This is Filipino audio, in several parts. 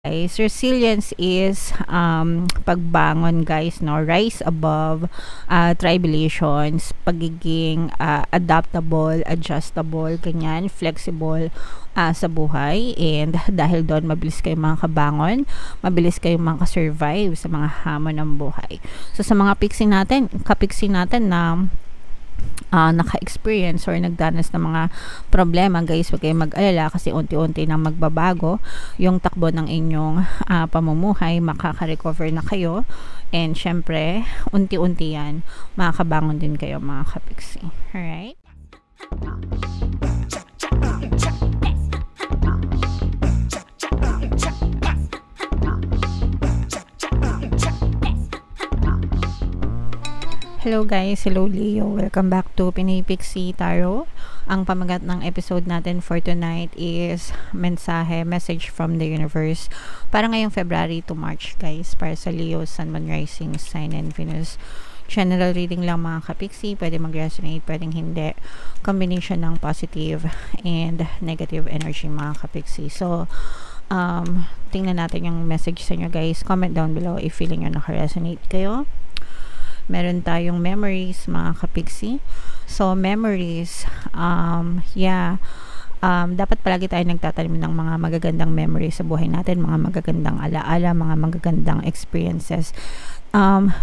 guys. Resilience is pagbangon guys, no? Rise above tribulations, pagiging adaptable, adjustable, ganyan, flexible sa buhay. And dahil doon, mabilis kayong makakabangon, mabilis kayong makasurvive sa mga hamon ng buhay. So sa mga kapiksi natin na naka-experience or nagdanas ng mga problema, guys, huwag kayong mag-alala kasi unti-unti nang magbabago yung takbo ng inyong pamumuhay, makaka-recover na kayo, and syempre unti-unti yan makakabangon din kayo, mga kapiksi. Alright? Hello guys, hello Leo. Welcome back to Pinay Pixie Tarot. Ang pamagat ng episode natin for tonight is message from the universe para ngayong February to March, guys, para sa Leo, Sun, Moon, Rising, Sign, and Venus. General reading lang, mga kapixie. Pwede mag-resonate, pwedeng hindi. Combination ng positive and negative energy, mga kapixie. So, tingnan natin yung message sa inyo, guys. Comment down below if feeling nyo naka-resonate kayo. Meron tayong memories, mga kapixie. So, memories, dapat palagi tayo nagtatanim ng mga magagandang memories sa buhay natin, mga magagandang alaala, mga magagandang experiences.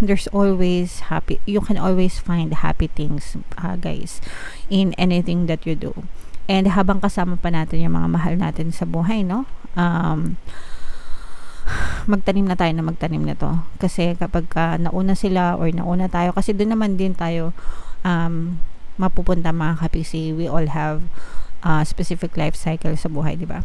There's always you can always find happy things, guys, in anything that you do. And habang kasama pa natin yung mga mahal natin sa buhay, no? Magtanim na to, kasi kapag nauna sila or nauna tayo, kasi doon naman din tayo mapupunta, mga kapixie. We all have specific life cycle sa buhay, di ba?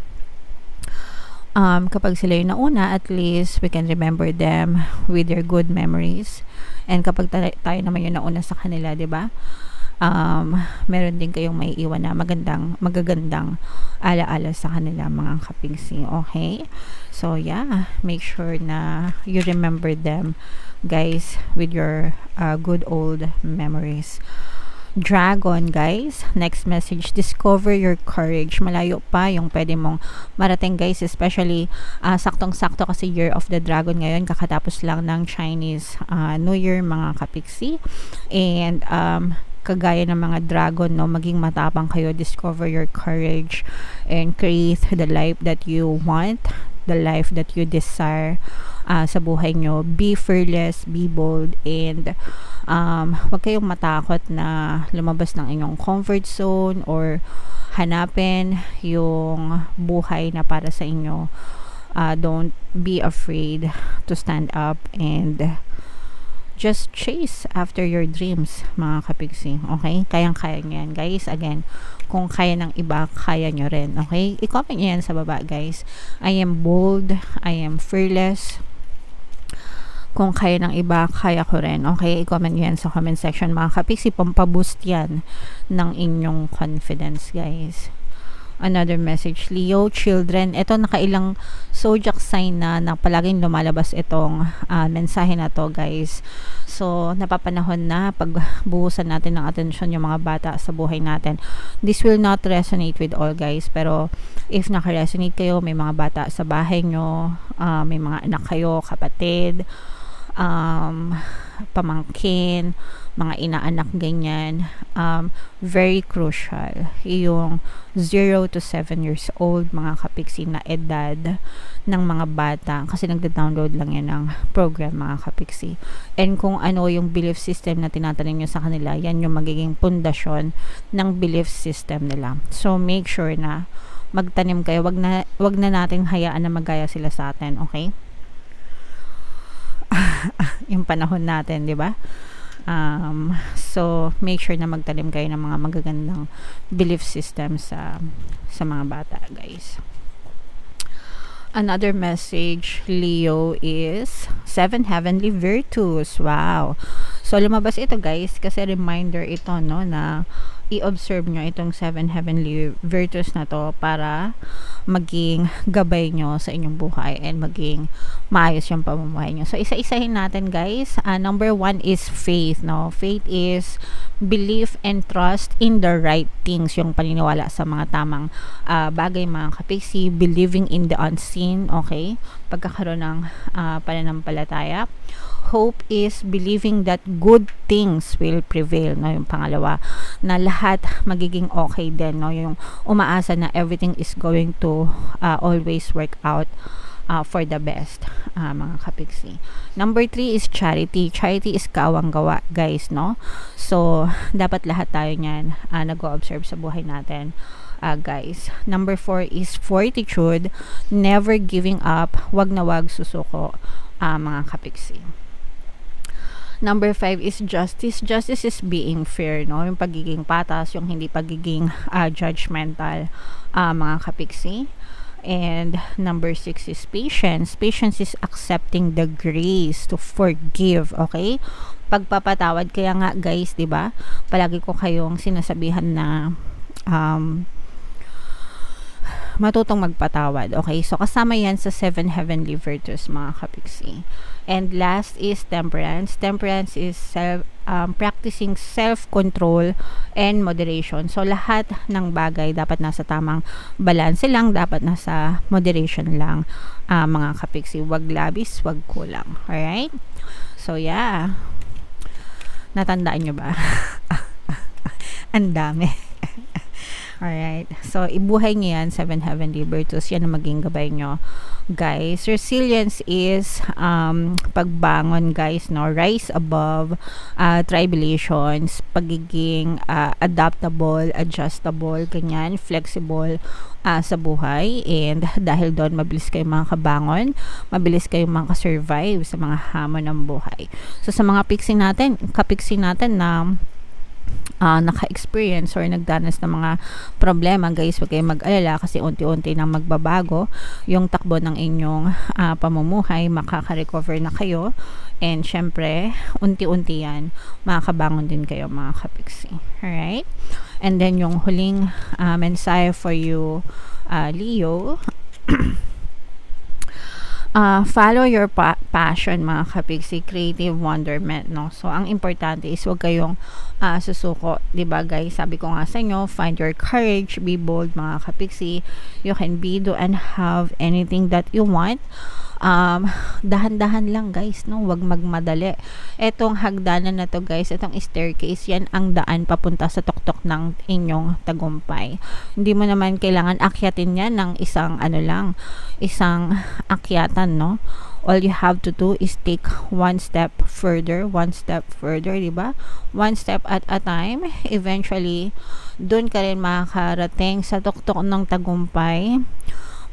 Kapag sila yung nauna, at least we can remember them with their good memories. And kapag tayo naman yung nauna sa kanila, di ba? Meron din kayong may iwan na magagandang alaala sa kanila, mga kapixie. Okay? So yeah, make sure na you remember them, guys, with your good old memories. Dragon, guys, next message, discover your courage. Malayo pa yung pwede mong marating, guys, especially saktong-sakto kasi Year of the Dragon ngayon, kakatapos lang ng Chinese New Year, mga kapixie. And kagaya ng mga dragon, no, maging matapang kayo, discover your courage and create the life that you want, the life that you desire sa buhay nyo. Be fearless, be bold, and wag kayong matakot na lumabas ng inyong comfort zone or hanapin yung buhay na para sa inyo. Don't be afraid to stand up and just chase after your dreams, mga kapixie. Okay? Kayang-kaya nyo yan, guys. Again, kung kaya ng iba, kaya nyo rin. Okay? I-comment nyo yan sa baba, guys. I am bold. I am fearless. Kung kaya ng iba, kaya ko rin. Okay? I-comment nyo yan sa comment section, mga kapixie. Pampaboost yan ng inyong confidence, guys. Another message, Leo, children. Ito, nakailang zodiac sign na palaging lumalabas itong mensahe na to, guys. So, napapanahon na pagbuhusan natin ng atensyon yung mga bata sa buhay natin. This will not resonate with all, guys. Pero, if naka-resonate kayo, may mga bata sa bahay nyo, may mga anak kayo, kapatid, pamangkin, mga inaanak, ganyan, very crucial yung 0 to 7 years old, mga kapixie, na edad ng mga bata, kasi nagda-download lang yan ng program, mga kapixie. And kung ano yung belief system na tinatanim nyo sa kanila, yan yung magiging pundasyon ng belief system nila. So make sure na magtanim kayo, wag na nating hayaan na magaya sila sa atin. Okay? Yung panahon natin, di ba? So make sure na magtanim kayo ng mga magagandang belief system sa mga bata, guys. Another message, Leo, is 7 heavenly virtues. Wow. So, lumabas ito guys, kasi reminder ito, no, na i-observe nyo itong 7 heavenly virtues na to para maging gabay nyo sa inyong buhay and maging maayos yung pamumuhay nyo. So, isa-isahin natin guys. Number 1 is faith, no? Faith is belief and trust in the right things, yung paniniwala sa mga tamang bagay, mga kapiksi, believing in the unseen, okay? Pagkakaroon ng pananampalataya. Hope is believing that good things will prevail, no? Yung pangalawa, na lahat magiging okay din, no? Yung umaasa na everything is going to always work out for the best, mga kapiksi. Number 3 is charity. Charity is kawang gawa, guys, no? So, dapat lahat tayo niyan nag-o-observe sa buhay natin, guys. Number 4 is fortitude, never giving up, wag na wag susuko, mga kapiksi. Number 5 is justice. Justice is being fair, no? Yung pagiging patas, yung hindi pagiging judgmental, mga kapiksi. And number 6 is patience. Patience is accepting the grace to forgive, okay? Pagpapatawad, kaya nga guys, 'di ba? Palagi ko kayong sinasabihan na matutong magpatawad, okay? So, kasama yan sa 7 heavenly virtues, mga kapiksi. And last is temperance. Temperance is practicing self-control and moderation. So, lahat ng bagay dapat nasa tamang balance lang, dapat nasa moderation lang, mga kapiksi. Wag labis, wag kulang. Alright? So, yeah. Natandaan nyo ba? Ang dami. Alright. So, ibuhay niyo yan, 7 heavenly virtues. Yan ang maging gabay nyo, guys. Resilience is pagbangon, guys, no? Rise above tribulations, pagiging adaptable, adjustable, ganyan, flexible sa buhay. And dahil doon, mabilis kayo makabangon, mabilis kayo makasurvive sa mga hamon ng buhay. So, sa mga kapiksi natin na naka-experience or nagdanas ng mga problema, guys, huwag kayong mag-alala kasi unti-unti nang magbabago yung takbo ng inyong pamumuhay, makaka-recover na kayo, and syempre unti-unti yan makakabangon din kayo, mga kapiksi. Alright? And then yung huling mensahe for you, Leo, follow your passion, mga kapiksi, creative wonderment, no? So, ang importante is huwag kayong susuko, diba guys? Sabi ko nga sa inyo, find your courage, be bold, mga kapiksi. You can be, do, and have anything that you want. Dahan-dahan lang, guys, no? Huwag magmadali. Etong hagdanan na to, guys, itong staircase, yan ang daan papunta sa tuktok ng inyong tagumpay. Hindi mo naman kailangan akyatin yan ng isang isang akyatan, no? All you have to do is take one step further, diba? One step at a time. Eventually, dun ka rin makakarating sa tuktok ng tagumpay.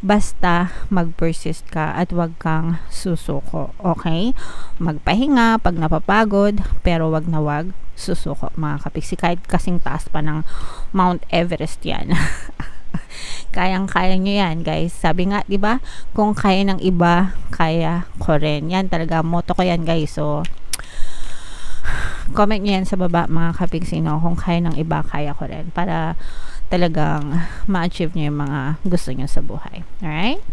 Basta mag-persist ka at wag kang susuko, okay? Magpahinga pag napapagod, pero wag na wag susuko, mga kapiksi. Kahit kasing taas pa ng Mount Everest yan. Kayang-kaya nyo yan, guys. Sabi nga, di ba? Kung kaya ng iba, kaya ko rin. Yan talaga, motto ko yan, guys. So, comment nyo yan sa baba, mga kapiksi, no? Kung kaya ng iba, kaya ko rin. Para talagang ma-achieve nyo yung mga gusto nyo sa buhay. Alright?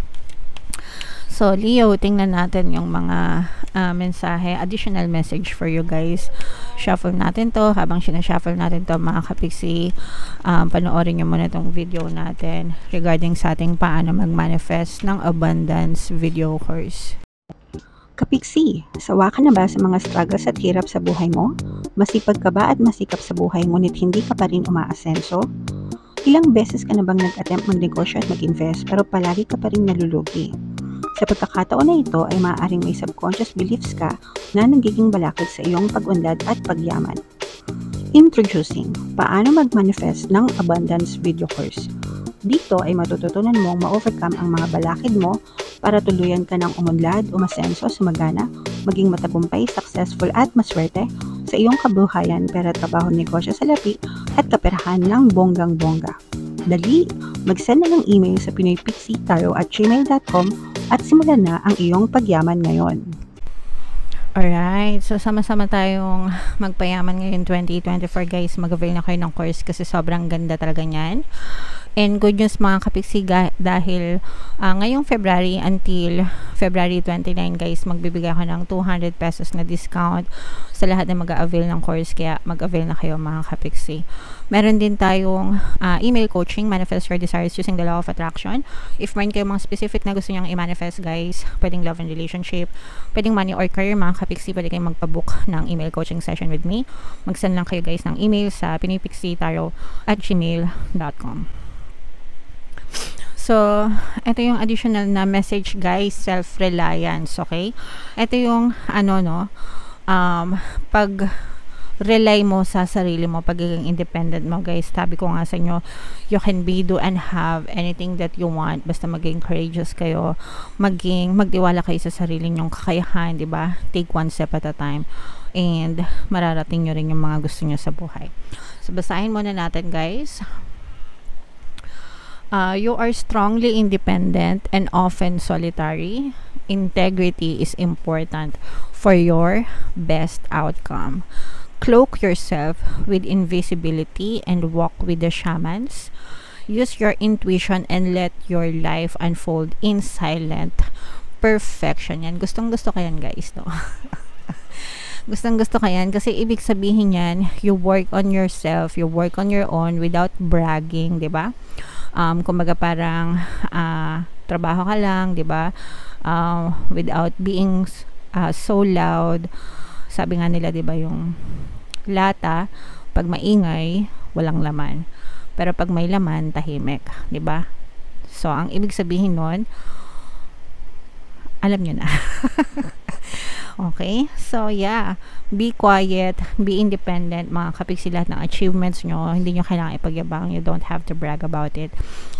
So, Leo, tingnan natin yung mga mensahe, additional message for you guys. Shuffle natin to. Habang sinashuffle natin to, mga kapiksi, panoorin nyo muna tong video natin regarding sa ating paano mag-manifest ng abundance video course. Kapiksi, sawa ka na ba sa mga struggles at hirap sa buhay mo? Masipag ka ba at masikap sa buhay ngunit hindi ka pa rin umaasenso? Ilang beses ka na bang nag-attempt magnegosyo at mag-invest pero palagi ka pa rin nalulugi? Sa pagkakataon na ito ay maaaring may subconscious beliefs ka na nagiging balakid sa iyong pag-unlad at pagyaman. Introducing, paano mag-manifest ng abundance video course. Dito ay matututunan mong ma-overcome ang mga balakid mo para tuluyan ka ng umunlad, umasenso, sumagana, maging matagumpay, successful at maswerte sa iyong kabuhayan, pera, trabaho, negosyo sa lapi at kaperahan ng bonggang-bongga. Dali, mag-send na ng email sa pinoypixitayo@gmail.com at simulan na ang iyong pagyaman ngayon. Alright, so sama-sama tayong magpayaman ngayon 2024 guys. Mag-avail na kayo ng course kasi sobrang ganda talaga niyan. And good news mga kapiksi dahil ngayong February until February 29 guys, magbibigay ako ng 200 pesos na discount sa lahat na mag-avail ng course, kaya mag-avail na kayo mga kapiksi. Meron din tayong email coaching, manifest your desires using the law of attraction. If meron kayong mga specific na gusto nyong i-manifest guys, pwedeng love and relationship, pwedeng money or career mga kapiksi, pwede kayong magpabook ng email coaching session with me. Mag-send lang kayo guys ng email sa pinoypixitaro@gmail.com. So, ito yung additional na message guys, self-reliance, okay? Ito yung pag-rely mo sa sarili mo, pagiging independent mo guys. Sabi ko nga sa inyo, you can be, do, and have anything that you want. Basta maging courageous kayo, magtiwala kayo sa sarili nyong kakayahan, di ba? Take one step at a time. And mararating nyo rin yung mga gusto nyo sa buhay. So, basahin muna natin guys. You are strongly independent and often solitary. Integrity is important for your best outcome. Cloak yourself with invisibility and walk with the shamans. Use your intuition and let your life unfold in silent perfection. Yan. Gustong-gusto ko yan guys, no? Gustong-gusto ko yan kasi ibig sabihin yan, you work on yourself, you work on your own without bragging, di ba? Kumbaga parang trabaho ka lang, 'di ba? Without being so loud. Sabi nga nila, 'di ba, yung lata pag maingay, walang laman. Pero pag may laman, tahimik, 'di ba? So ang ibig sabihin nun, alam niyo na. Okay? So, yeah. Be quiet. Be independent. Mga kapiksi, lahat ng achievements nyo, hindi nyo kailangan ipagyabang. You don't have to brag about it.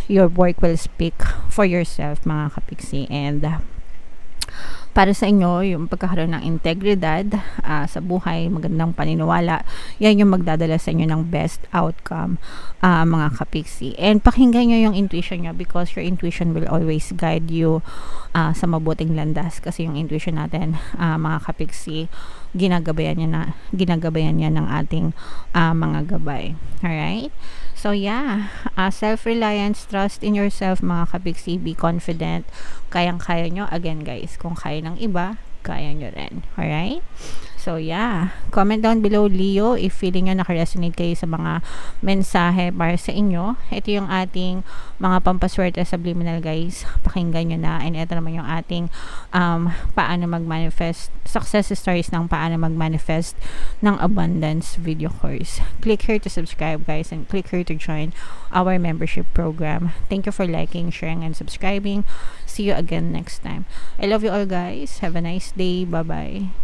Your work will speak for yourself, mga kapiksi. And, para sa inyo, yung pagkakaroon ng integridad sa buhay, magandang paniniwala, yan yung magdadala sa inyo ng best outcome, mga kapiksi. And pakinggan nyo yung intuition nyo because your intuition will always guide you sa mabuting landas. Kasi yung intuition natin, mga kapiksi, ginagabayan niya ng ating mga gabay. Alright? So, yeah. Self-reliance, trust in yourself, mga kapiksi. Be confident. Kayang-kaya nyo. Again, guys, kung kaya ng iba, kaya nyo rin. Alright? So, yeah. Comment down below, Leo, if feeling nyo nakaresonate kayo sa mga mensahe para sa inyo. Ito yung ating mga pampaswerte subliminal, guys. Pakinggan nyo na. And ito naman yung ating paano mag-manifest, success stories ng paano mag-manifest ng abundance video course. Click here to subscribe, guys, and click here to join our membership program. Thank you for liking, sharing, and subscribing. See you again next time. I love you all, guys. Have a nice day. Bye-bye.